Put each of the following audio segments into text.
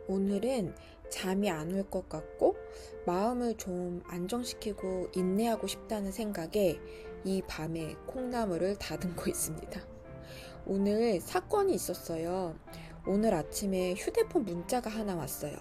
오늘은 잠이 안 올 것 같고 마음을 좀 안정시키고 인내하고 싶다는 생각에 이 밤에 콩나물을 다듬고 있습니다. 오늘 사건이 있었어요. 오늘 아침에 휴대폰 문자가 하나 왔어요.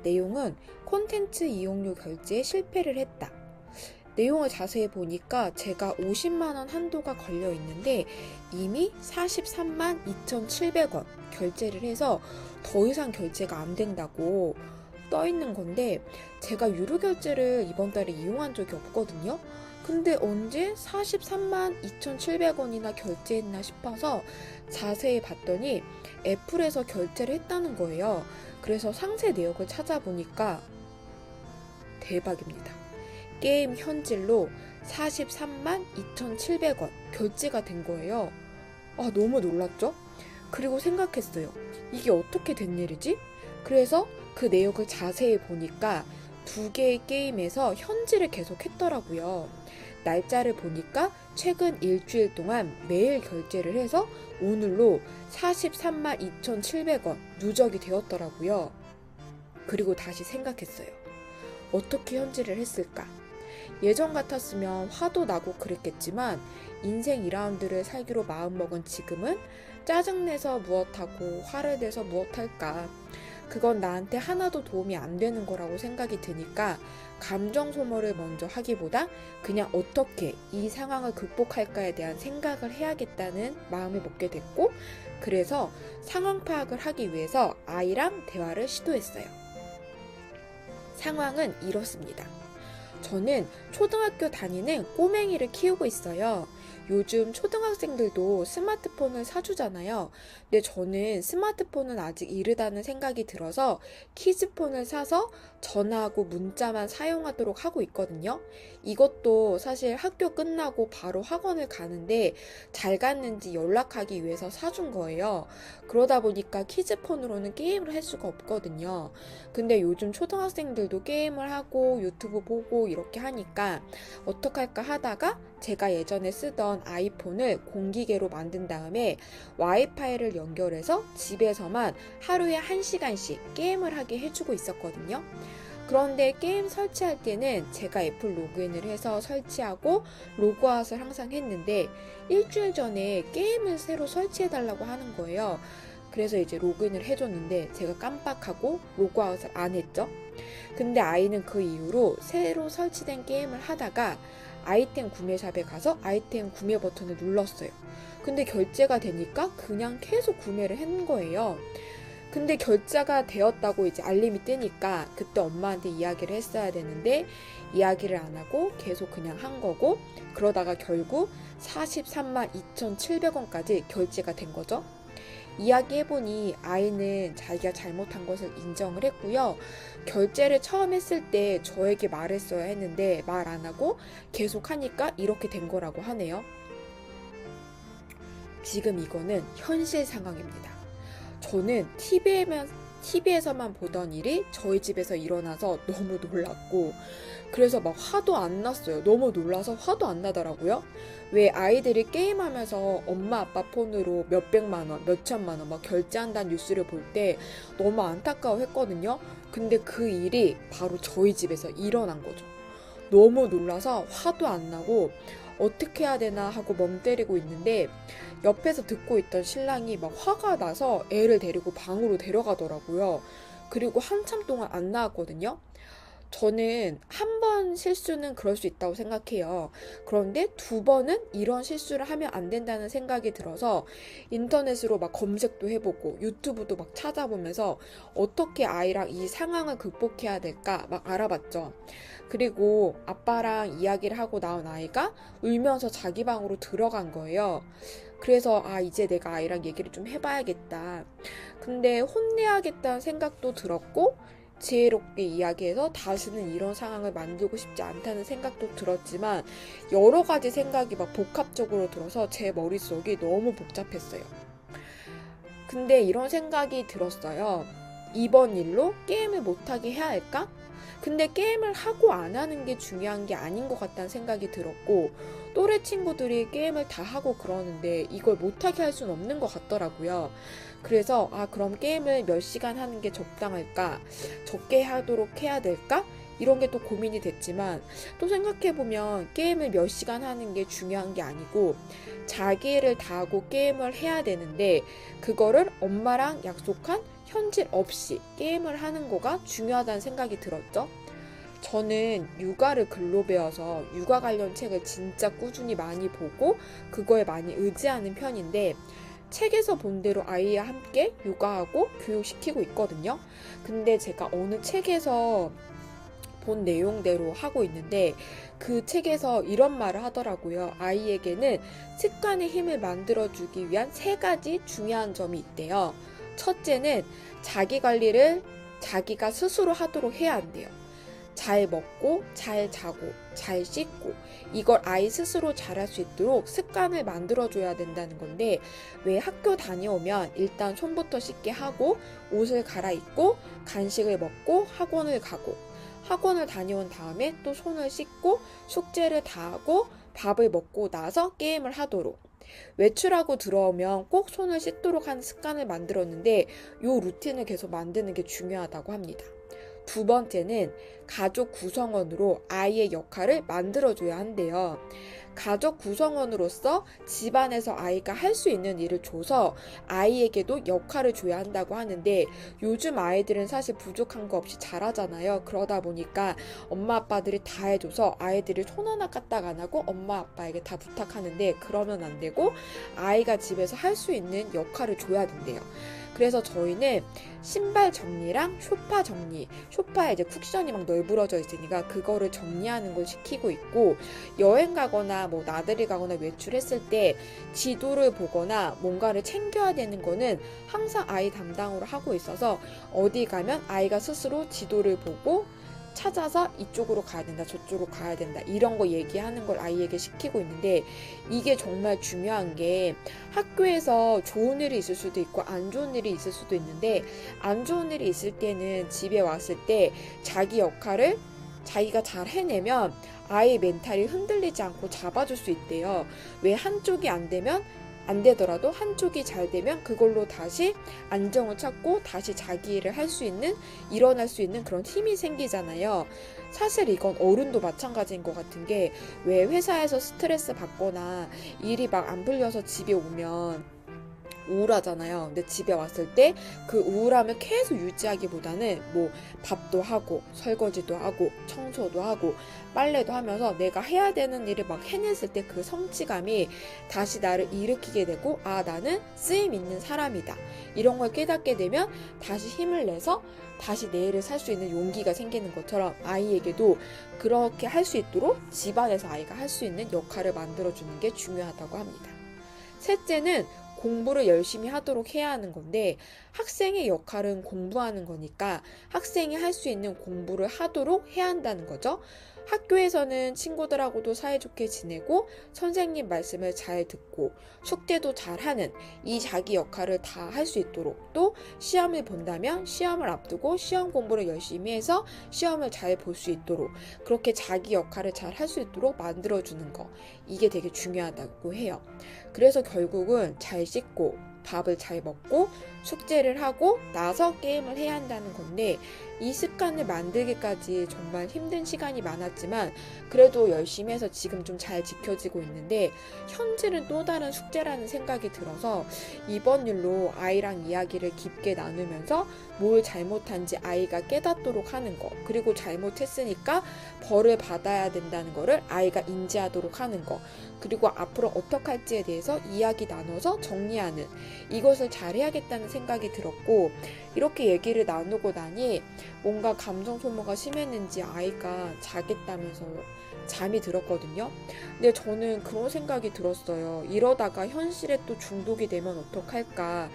내용은 콘텐츠 이용료 결제에 실패를 했다. 내용을 자세히 보니까 제가 50만 원 한도가 걸려 있는데 이미 43만 2,700원 결제를 해서 더 이상 결제가 안 된다고 떠 있는 건데, 제가 유료 결제를 이번 달에 이용한 적이 없거든요. 근데 언제 43만 2,700원이나 결제했나 싶어서 자세히 봤더니 애플에서 결제를 했다는 거예요. 그래서 상세 내역을 찾아보니까 대박입니다. 게임 현질로 43만 2,700원 결제가 된 거예요. 너무 놀랐죠? 그리고 생각했어요. 이게 어떻게 된 일이지? 그래서 그 내역을 자세히 보니까 두 개의 게임에서 현질을 계속 했더라고요. 날짜를 보니까 최근 일주일 동안 매일 결제를 해서 오늘로 43만 2,700원 누적이 되었더라고요. 그리고 다시 생각했어요. 어떻게 현질을 했을까? 예전 같았으면 화도 나고 그랬겠지만 인생 2라운드를 살기로 마음먹은 지금은 짜증내서 무엇하고 화를 내서 무엇할까? 그건 나한테 하나도 도움이 안 되는 거라고 생각이 드니까 감정 소모를 먼저 하기보다 그냥 어떻게 이 상황을 극복할까에 대한 생각을 해야겠다는 마음을 먹게 됐고, 그래서 상황 파악을 하기 위해서 아이랑 대화를 시도했어요. 상황은 이렇습니다. 저는 초등학교 다니는 꼬맹이를 키우고 있어요. 요즘 초등학생들도 스마트폰을 사주잖아요. 근데 저는 스마트폰은 아직 이르다는 생각이 들어서 키즈폰을 사서 전화하고 문자만 사용하도록 하고 있거든요. 이것도 사실 학교 끝나고 바로 학원을 가는데 잘 갔는지 연락하기 위해서 사준 거예요. 그러다 보니까 키즈폰으로는 게임을 할 수가 없거든요. 근데 요즘 초등학생들도 게임을 하고 유튜브 보고 이렇게 하니까 어떡할까 하다가 제가 예전에 쓰던 아이폰을 공기계로 만든 다음에 와이파이를 연결해서 집에서만 하루에 1시간씩 게임을 하게 해주고 있었거든요. 그런데 게임 설치할 때는 제가 애플 로그인을 해서 설치하고 로그아웃을 항상 했는데 일주일 전에 게임을 새로 설치해달라고 하는 거예요. 그래서 이제 로그인을 해줬는데 제가 깜빡하고 로그아웃을 안 했죠. 근데 아이는 그 이후로 새로 설치된 게임을 하다가 아이템 구매샵에 가서 아이템 구매 버튼을 눌렀어요. 근데 결제가 되니까 그냥 계속 구매를 한 거예요. 근데 결제가 되었다고 이제 알림이 뜨니까 그때 엄마한테 이야기를 했어야 되는데 이야기를 안 하고 계속 그냥 한 거고, 그러다가 결국 43만 2,700원까지 결제가 된 거죠. 이야기해보니 아이는 자기가 잘못한 것을 인정을 했고요. 결제를 처음 했을 때 저에게 말했어야 했는데 말 안 하고 계속 하니까 이렇게 된 거라고 하네요. 지금 이거는 현실 상황입니다. 저는 TV에서만 보던 일이 저희 집에서 일어나서 너무 놀랐고, 그래서 막 화도 안 났어요. 너무 놀라서 화도 안 나더라고요. 왜 아이들이 게임하면서 엄마 아빠 폰으로 몇백만 원, 몇천만 원 막 결제한다는 뉴스를 볼 때 너무 안타까워 했거든요. 근데 그 일이 바로 저희 집에서 일어난 거죠. 너무 놀라서 화도 안 나고 어떻게 해야 되나 하고 멍 때리고 있는데 옆에서 듣고 있던 신랑이 막 화가 나서 애를 데리고 방으로 데려가더라고요. 그리고 한참 동안 안 나왔거든요. 저는 한 번 실수는 그럴 수 있다고 생각해요. 그런데 두 번은 이런 실수를 하면 안 된다는 생각이 들어서 인터넷으로 막 검색도 해보고 유튜브도 막 찾아보면서 어떻게 아이랑 이 상황을 극복해야 될까 막 알아봤죠. 그리고 아빠랑 이야기를 하고 나온 아이가 울면서 자기 방으로 들어간 거예요. 그래서 이제 내가 아이랑 얘기를 좀 해봐야겠다. 근데 혼내야겠다는 생각도 들었고, 지혜롭게 이야기해서 다시는 이런 상황을 만들고 싶지 않다는 생각도 들었지만 여러 가지 생각이 막 복합적으로 들어서 제 머릿속이 너무 복잡했어요. 근데 이런 생각이 들었어요. 이번 일로 게임을 못하게 해야 할까? 근데 게임을 하고 안 하는 게 중요한 게 아닌 것 같다는 생각이 들었고, 또래 친구들이 게임을 다 하고 그러는데 이걸 못하게 할 수는 없는 것 같더라고요. 그래서 그럼 게임을 몇 시간 하는 게 적당할까? 적게 하도록 해야 될까? 이런 게 또 고민이 됐지만 또 생각해보면 게임을 몇 시간 하는 게 중요한 게 아니고 자기 일을 다 하고 게임을 해야 되는데 그거를 엄마랑 약속한 현질 없이 게임을 하는 거가 중요하다는 생각이 들었죠. 저는 육아를 글로 배워서 육아 관련 책을 진짜 꾸준히 많이 보고 그거에 많이 의지하는 편인데 책에서 본 대로 아이와 함께 육아하고 교육시키고 있거든요. 근데 제가 어느 책에서 본 내용대로 하고 있는데 그 책에서 이런 말을 하더라고요. 아이에게는 습관의 힘을 만들어주기 위한 3가지 중요한 점이 있대요. 첫째는 자기 관리를 자기가 스스로 하도록 해야 한대요. 잘 먹고, 잘 자고, 잘 씻고 이걸 아이 스스로 잘할 수 있도록 습관을 만들어줘야 된다는 건데 왜 학교 다녀오면 일단 손부터 씻게 하고 옷을 갈아입고 간식을 먹고 학원을 가고 학원을 다녀온 다음에 또 손을 씻고 숙제를 다 하고 밥을 먹고 나서 게임을 하도록 외출하고 들어오면 꼭 손을 씻도록 하는 습관을 만들었는데 이 루틴을 계속 만드는 게 중요하다고 합니다. 두 번째는 가족 구성원으로 아이의 역할을 만들어줘야 한대요. 가족 구성원으로서 집안에서 아이가 할 수 있는 일을 줘서 아이에게도 역할을 줘야 한다고 하는데 요즘 아이들은 사실 부족한 거 없이 잘하잖아요. 그러다 보니까 엄마 아빠들이 다 해줘서 아이들이 손 하나 까딱 안 하고 엄마 아빠에게 다 부탁하는데 그러면 안 되고 아이가 집에서 할 수 있는 역할을 줘야 된대요. 그래서 저희는 신발 정리랑 소파 정리, 소파에 이제 쿠션이 막 널브러져 있으니까 그거를 정리하는 걸 시키고 있고 여행 가거나 뭐 나들이 가거나 외출했을 때 지도를 보거나 뭔가를 챙겨야 되는 거는 항상 아이 담당으로 하고 있어서 어디 가면 아이가 스스로 지도를 보고 찾아서 이쪽으로 가야 된다, 저쪽으로 가야 된다 이런 거 얘기하는 걸 아이에게 시키고 있는데 이게 정말 중요한 게 학교에서 좋은 일이 있을 수도 있고 안 좋은 일이 있을 수도 있는데 안 좋은 일이 있을 때는 집에 왔을 때 자기 역할을 자기가 잘 해내면 아이의 멘탈이 흔들리지 않고 잡아줄 수 있대요. 왜 한쪽이 안 되면 안 되더라도 한쪽이 잘 되면 그걸로 다시 안정을 찾고 다시 자기 일을 할 수 있는 일어날 수 있는 그런 힘이 생기잖아요. 사실 이건 어른도 마찬가지인 것 같은 게 왜 회사에서 스트레스 받거나 일이 막 안 풀려서 집에 오면 우울하잖아요. 근데 집에 왔을 때 그 우울함을 계속 유지하기보다는 뭐 밥도 하고 설거지도 하고 청소도 하고 빨래도 하면서 내가 해야 되는 일을 막 해냈을 때 그 성취감이 다시 나를 일으키게 되고 나는 쓰임 있는 사람이다. 이런 걸 깨닫게 되면 다시 힘을 내서 다시 내 일을 살 수 있는 용기가 생기는 것처럼 아이에게도 그렇게 할 수 있도록 집안에서 아이가 할 수 있는 역할을 만들어주는 게 중요하다고 합니다. 셋째는 공부를 열심히 하도록 해야 하는 건데 학생의 역할은 공부하는 거니까 학생이 할 수 있는 공부를 하도록 해야 한다는 거죠. 학교에서는 친구들하고도 사이좋게 지내고 선생님 말씀을 잘 듣고 숙제도 잘하는 이 자기 역할을 다 할 수 있도록 또 시험을 본다면 시험을 앞두고 시험 공부를 열심히 해서 시험을 잘 볼 수 있도록 그렇게 자기 역할을 잘 할 수 있도록 만들어주는 거 이게 되게 중요하다고 해요. 그래서 결국은 잘 씻고 밥을 잘 먹고 숙제를 하고 나서 게임을 해야 한다는 건데 이 습관을 만들기까지 정말 힘든 시간이 많았지만 그래도 열심히 해서 지금 좀 잘 지켜지고 있는데 현질은 또 다른 숙제라는 생각이 들어서 이번 일로 아이랑 이야기를 깊게 나누면서 뭘 잘못한지 아이가 깨닫도록 하는 거 그리고 잘못했으니까 벌을 받아야 된다는 거를 아이가 인지하도록 하는 거 그리고 앞으로 어떻게 할지에 대해서 이야기 나눠서 정리하는 이것을 잘해야겠다는 생각이 들었고 이렇게 얘기를 나누고 나니 뭔가 감정 소모가 심했는지 아이가 자겠다면서 잠이 들었거든요. 근데 저는 그런 생각이 들었어요. 이러다가 현실에 또 중독이 되면 어떡할까.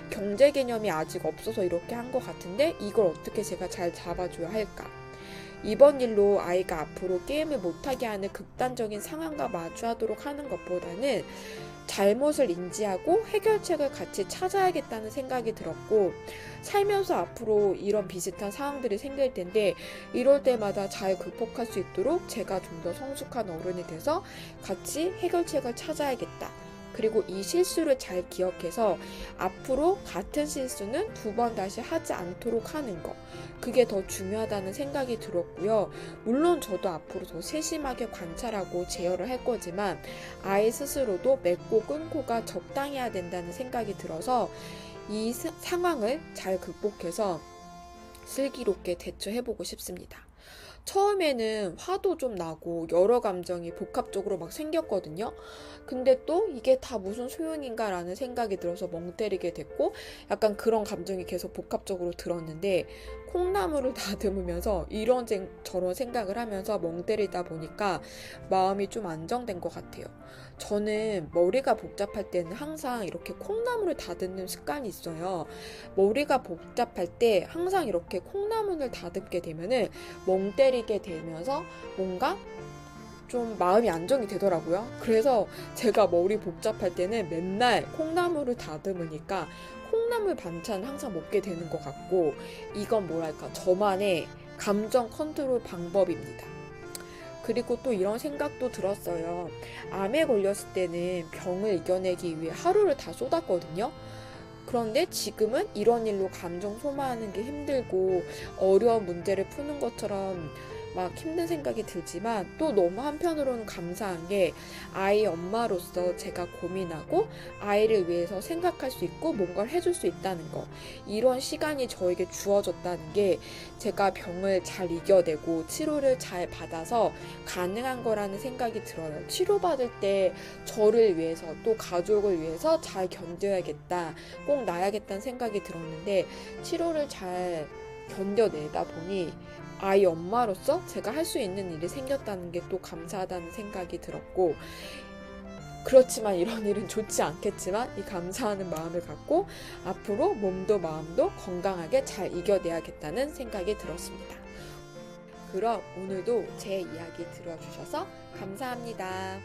경제 개념이 아직 없어서 이렇게 한 것 같은데 이걸 어떻게 제가 잘 잡아줘야 할까. 이번 일로 아이가 앞으로 게임을 못하게 하는 극단적인 상황과 마주하도록 하는 것보다는 잘못을 인지하고 해결책을 같이 찾아야겠다는 생각이 들었고, 살면서 앞으로 이런 비슷한 상황들이 생길 텐데, 이럴 때마다 잘 극복할 수 있도록 제가 좀 더 성숙한 어른이 돼서 같이 해결책을 찾아야겠다. 그리고 이 실수를 잘 기억해서 앞으로 같은 실수는 두 번 다시 하지 않도록 하는 거. 그게 더 중요하다는 생각이 들었고요. 물론 저도 앞으로 더 세심하게 관찰하고 제어를 할 거지만 아이 스스로도 맺고 끊고가 적당해야 된다는 생각이 들어서 이 상황을 잘 극복해서 슬기롭게 대처해보고 싶습니다. 처음에는 화도 좀 나고 여러 감정이 복합적으로 막 생겼거든요. 근데 또 이게 다 무슨 소용인가라는 생각이 들어서 멍 때리게 됐고, 약간 그런 감정이 계속 복합적으로 들었는데, 콩나물을 다듬으면서 저런 생각을 하면서 멍 때리다 보니까 마음이 좀 안정된 것 같아요. 저는 머리가 복잡할 때는 항상 이렇게 콩나물을 다듬는 습관이 있어요. 머리가 복잡할 때 항상 이렇게 콩나물을 다듬게 되면은 멍 때리게 되면서 뭔가 좀 마음이 안정이 되더라고요. 그래서 제가 머리 복잡할 때는 맨날 콩나물을 다듬으니까 콩나물 반찬 항상 먹게 되는 것 같고, 이건 뭐랄까, 저만의 감정 컨트롤 방법입니다. 그리고 또 이런 생각도 들었어요. 암에 걸렸을 때는 병을 이겨내기 위해 하루를 다 쏟았거든요. 그런데 지금은 이런 일로 감정 소모하는 게 힘들고 어려운 문제를 푸는 것처럼 막 힘든 생각이 들지만, 또 너무 한편으로는 감사한 게 아이 엄마로서 제가 고민하고 아이를 위해서 생각할 수 있고 뭔가를 해줄 수 있다는 거, 이런 시간이 저에게 주어졌다는 게 제가 병을 잘 이겨내고 치료를 잘 받아서 가능한 거라는 생각이 들어요. 치료받을 때 저를 위해서 또 가족을 위해서 잘 견뎌야겠다, 꼭 나야겠다는 생각이 들었는데, 치료를 잘 견뎌내다 보니 아이 엄마로서 제가 할 수 있는 일이 생겼다는 게 또 감사하다는 생각이 들었고, 그렇지만 이런 일은 좋지 않겠지만 이 감사하는 마음을 갖고 앞으로 몸도 마음도 건강하게 잘 이겨내야겠다는 생각이 들었습니다. 그럼 오늘도 제 이야기 들어주셔서 감사합니다.